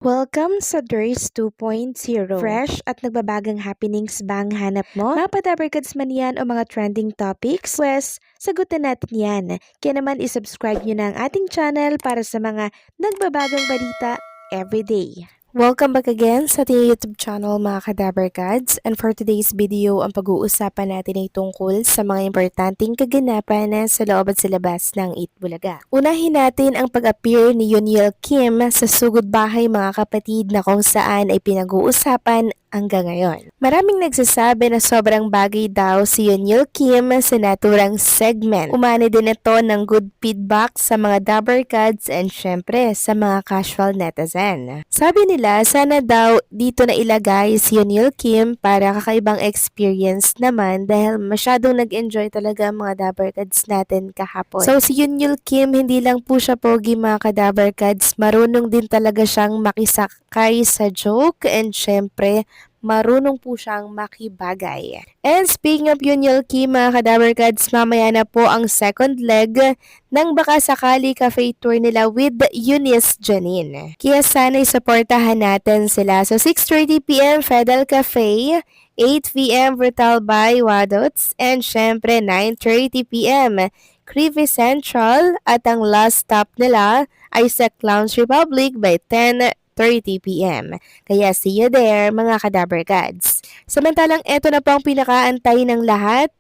Welcome sa Durs 2.0. Fresh at nagbabagang happenings ba ang hanap mo? Mga padabarkads man yan o mga trending topics? Pwes, sagutin natin yan. Kaya naman isubscribe nyo na ang ating channel para sa mga nagbabagang balita everyday. Welcome back again sa ating YouTube channel mga Kadabarkads, and for today's video ang pag-uusapan natin ay tungkol sa mga importanteng kaganapan sa loob at sa labas ng Itbulaga. Unahin natin ang pag-appear ni Yunyil Kim sa Sugod Bahay mga kapatid na kung saan ay pinag-uusapan hanggang ngayon. Maraming nagsasabi na sobrang bagay daw si Yunyil Kim sa naturang segment. Umani din ito ng good feedback sa mga Dabarkads and syempre sa mga casual netizen. Sabi nila sana daw dito na ilagay si Yunyil Kim para kakaibang experience naman dahil masyadong nag-enjoy talaga ang mga Dabarkads natin kahapon. So si Yunyil Kim hindi lang po siya pogi mga ka-Dabarkads, marunong din talaga siyang makisakay sa joke and syempre marunong po siyang makibagay. And speaking of Yunyil Kim mga Kadabarkads, mamaya na po ang second leg ng baka sakali cafe tour nila with Eunice Janine. Kaya sana'y supportahan natin sila. So 6:30pm Fedel Cafe, 8pm Brutal by Wadots, and syempre 9:30pm Creevy Central, at ang last stop nila ay sa Clowns Republic by 10:30pm. Kaya see you there mga Kadabarkads. Samantalang eto na po ang pinakaantay ng lahat,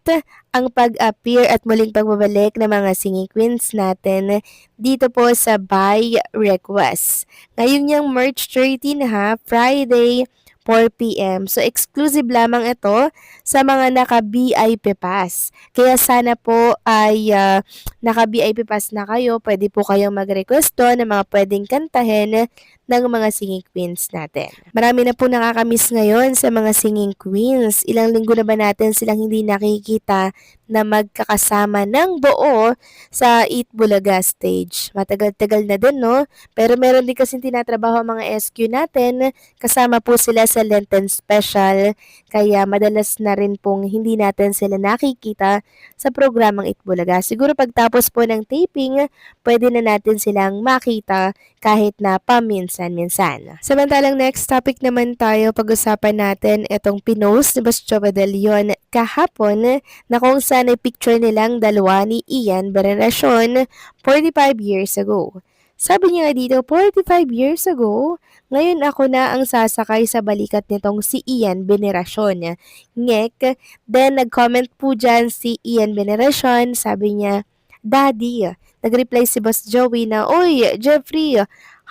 ang pag-appear at muling pagbabalik ng mga singing queens natin dito po sa By Request. Ngayon yung March 13 ha, Friday, 4pm. So exclusive lamang ito sa mga naka-VIP pass. Kaya sana po ay naka-VIP pass na kayo. Pwede po kayong mag-request doon ng mga pwedeng kantahin ng mga singing queens natin. Marami na po nakakamiss ngayon sa mga singing queens. Ilang linggo na ba natin silang hindi nakikita na magkakasama ng buo sa Eat Bulaga stage. Matagal-tagal na din, no? Pero meron din kasing tinatrabaho ang mga SQ natin. Kasama po sila sa Lenten Special. Kaya madalas na rin pong hindi natin sila nakikita sa programang Eat Bulaga. Siguro pagtapos po ng taping, pwede na natin silang makita kahit na paminsan-minsan. Samantalang next topic naman tayo, pag-usapan natin itong pinost ni Boss Joe De Leon kahapon na kung saan ay picture nilang dalawa ni Ian Veneracion 45 years ago. Sabi niya nga dito, 45 years ago, ngayon ako na ang sasakay sa balikat nitong si Ian Veneracion. Ngek, then nag-comment po dyan si Ian Veneracion, sabi niya, Daddy. Nag-reply si Boss Joey na, Oy, Jeffrey,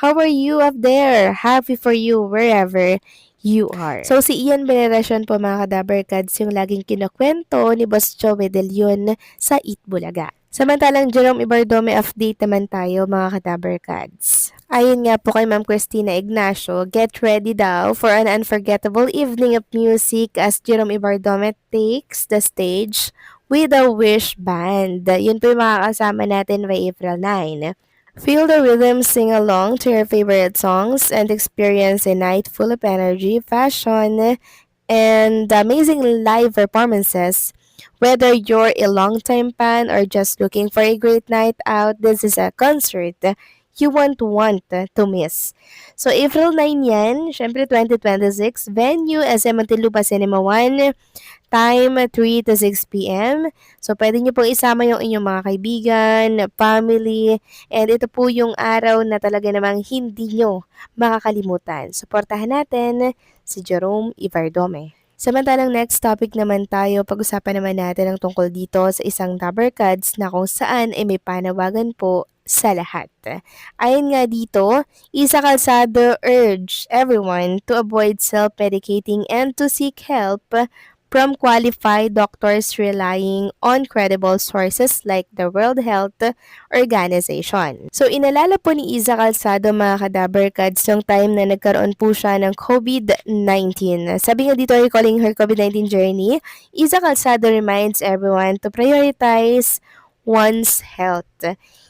how are you up there? Happy for you wherever you are. So si Ian Veneracion po mga Kadabarkads yung laging kinukwento ni Boss Joey De Leon sa Eat Bulaga. Samantalang Jerome Ibardome update naman tayo mga Kadabarkads. Ayon nga po kay Ma'am Christina Ignacio, get ready daw for an unforgettable evening of music as Jerome Ibardome takes the stage with a Wish Band. Yun po yung makakasama natin by April 9. Feel the rhythm, sing along to your favorite songs, and experience a night full of energy, fashion, and amazing live performances. Whether you're a longtime fan or just looking for a great night out, this is a concert you won't want to miss. So, April 9 yan, syempre 2026, venue SM Muntinlupa Cinema 1, time 3 to 6pm. So, pwede nyo pong isama yung inyong mga kaibigan, family, and ito po yung araw na talaga namang hindi nyo makakalimutan. Suportahan natin si Jerome Ibardome. Samantalang next topic naman tayo, pag-usapan naman natin ang tungkol dito sa isang Dabarkads na kung saan ay may panawagan po sa lahat. Ayon nga dito, Isa Calzado urge everyone to avoid self-medicating and to seek help from qualified doctors relying on credible sources like the World Health Organization. So inalala po ni Isa Calzado mga Kadabarkads yung time na nagkaroon po siya ng COVID-19. Sabi nga dito, recalling her COVID-19 journey, Isa Calzado reminds everyone to prioritize one's health.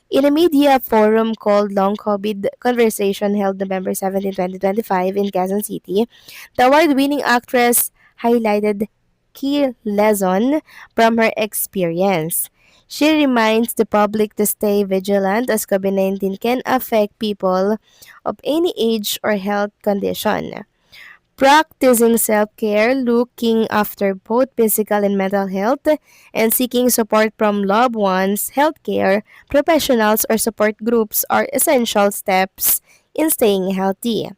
In a media forum called Long COVID Conversation held November 17, 2025 in Quezon City, the award-winning actress highlighted key lesson from her experience. She reminds the public to stay vigilant as COVID-19 can affect people of any age or health condition. Practicing self-care, looking after both physical and mental health, and seeking support from loved ones, healthcare professionals, or support groups are essential steps in staying healthy.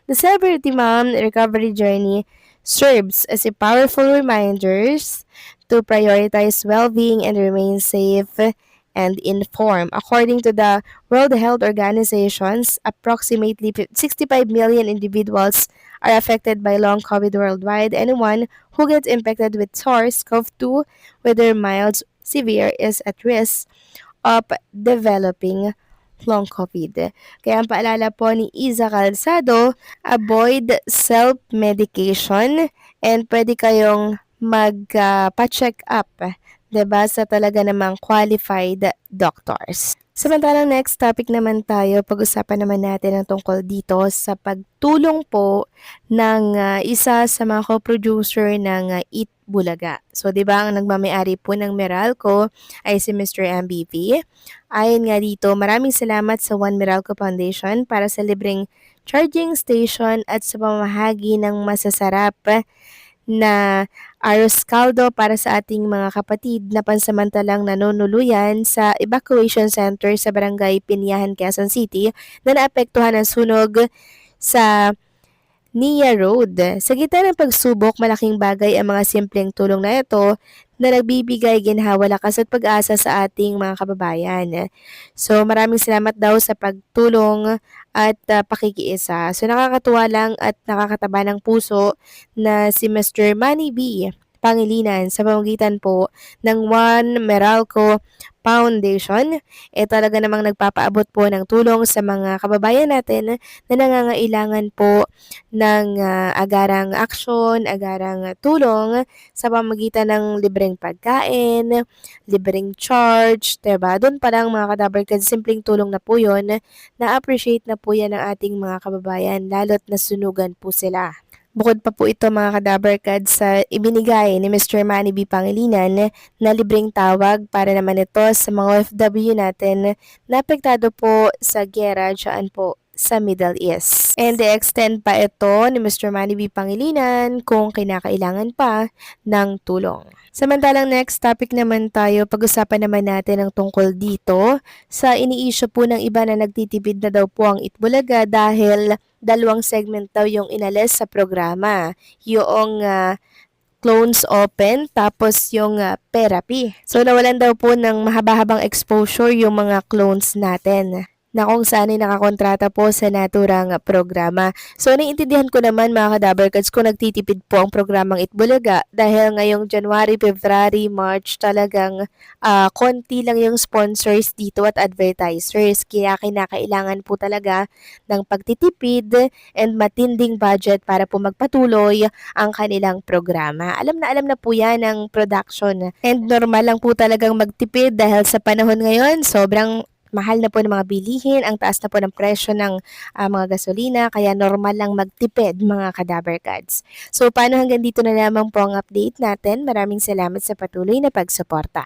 The Celebrity Mom recovery journey serves as a powerful reminders to prioritize well-being and remain safe and informed. According to the World Health Organizations, approximately 65 million individuals are affected by long COVID worldwide. Anyone who gets infected with SARS-CoV-2, whether mild, severe, is at risk of developing long COVID. Kaya ang paalala po ni Iza Calzado, avoid self-medication and pwede kayong magpa-check up, 'di ba, sa talaga namang qualified doctors. Samantalang next topic naman tayo, pag-usapan naman natin ang tungkol dito sa pagtulong po ng isa sa mga co-producer ng Eat Bulaga. So, 'di ba, ang nagmamay-ari po ng Meralco ay si Mr. MBV. Ayon nga dito, maraming salamat sa One Meralco Foundation para sa libreng charging station at sa pamamahagi ng masasarap na arroz caldo para sa ating mga kapatid na pansamantalang nanunuluyan sa evacuation center sa Barangay Pinyahan, Quezon City na naapektuhan ng sunog sa Nia Road. Sa gitna ng pagsubok, malaking bagay ang mga simpleng tulong na ito na nagbibigay ginhawa, lakas at pag-asa sa ating mga kababayan. So maraming salamat daw sa pagtulong at pakikiisa. So nakakatuwa lang at nakakataba ng puso na si Mr. Manny B. Pangilinan sa pamamagitan po ng One Meralco Foundation, talaga namang nagpapaabot po ng tulong sa mga kababayan natin na nangangailangan po ng agarang aksyon, agarang tulong sa pamamagitan ng libreng pagkain, libreng charge, 'di ba? Doon pa lang mga kadabarkad, simpleng tulong na po 'yon, na-appreciate na po 'yan ng ating mga kababayan, lalo't nasunugan po sila. Bukod pa po ito mga kadabarkad sa ibinigay ni Mr. Manny B. Pangilinan na libreng tawag para naman ito sa mga OFW natin na apektado po sa giyera dyan po sa Middle East. And i-extend pa ito ni Mr. Manny B. Pangilinan kung kinakailangan pa ng tulong. Samantalang next topic naman tayo, pag-usapan naman natin ang tungkol dito sa ini-issue po ng iba na nagtitipid na daw po ang Itbulaga dahil dalawang segment daw yung inalis sa programa. Yung clones open, tapos yung therapy. So nawalan daw po ng mahaba-habang exposure yung mga clones natin na kung saan ay nakakontrata po sa naturang programa. So, naiintindihan ko naman mga kadabarkads kung nagtitipid po ang programang Itbulaga dahil ngayong January, February, March talagang konti lang yung sponsors dito at advertisers. Kaya kinakailangan po talaga ng pagtitipid and matinding budget para po magpatuloy ang kanilang programa. Alam na po yan ng production and normal lang po talagang magtipid dahil sa panahon ngayon sobrang mahal na po ng mga bilihin, ang taas na po ng presyo ng mga gasolina, kaya normal lang magtipid mga kadabarkads. So paano hanggang dito na lamang po ang update natin. Maraming salamat sa patuloy na pagsuporta.